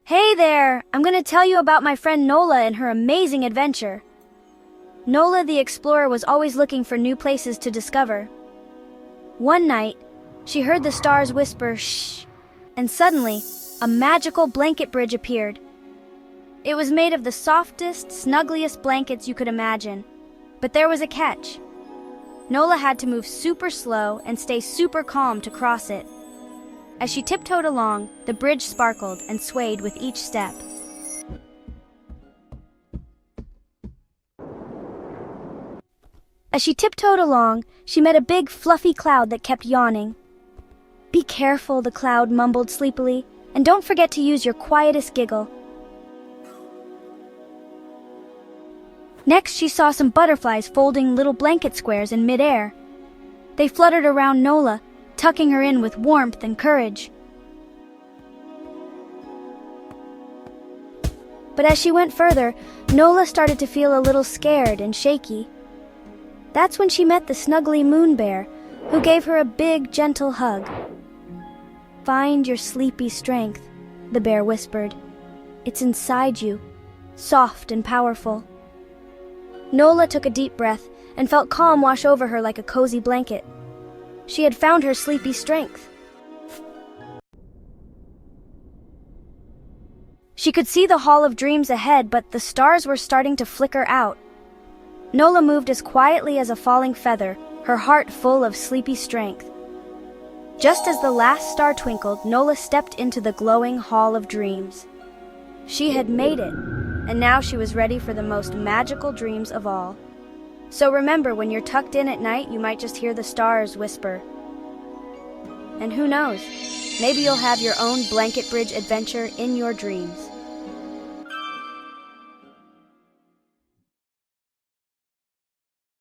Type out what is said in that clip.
Hey there! I'm gonna tell you about my friend Nola and her amazing adventure. Nola the Explorer was always looking for new places to discover. One night, she heard the stars whisper, shh, and suddenly, a magical blanket bridge appeared. It was made of the softest, snuggliest blankets you could imagine. But there was a catch. Nola had to move super slow and stay super calm to cross it. As she tiptoed along, the bridge sparkled and swayed with each step. As she tiptoed along, she met a big, fluffy cloud that kept yawning. "Be careful," the cloud mumbled sleepily, "and don't forget to use your quietest giggle." Next, she saw some butterflies folding little blanket squares in midair. They fluttered around Nola, tucking her in with warmth and courage. But as she went further, Nola started to feel a little scared and shaky. That's when she met the snuggly moon bear, who gave her a big, gentle hug. "Find your sleepy strength," the bear whispered. "It's inside you, soft and powerful." Nola took a deep breath and felt calm wash over her like a cozy blanket. She had found her sleepy strength. She could see the Hall of Dreams ahead, but the stars were starting to flicker out. Nola moved as quietly as a falling feather, her heart full of sleepy strength. Just as the last star twinkled, Nola stepped into the glowing Hall of Dreams. She had made it, and now she was ready for the most magical dreams of all. So remember, when you're tucked in at night, you might just hear the stars whisper. And who knows, maybe you'll have your own blanket bridge adventure in your dreams.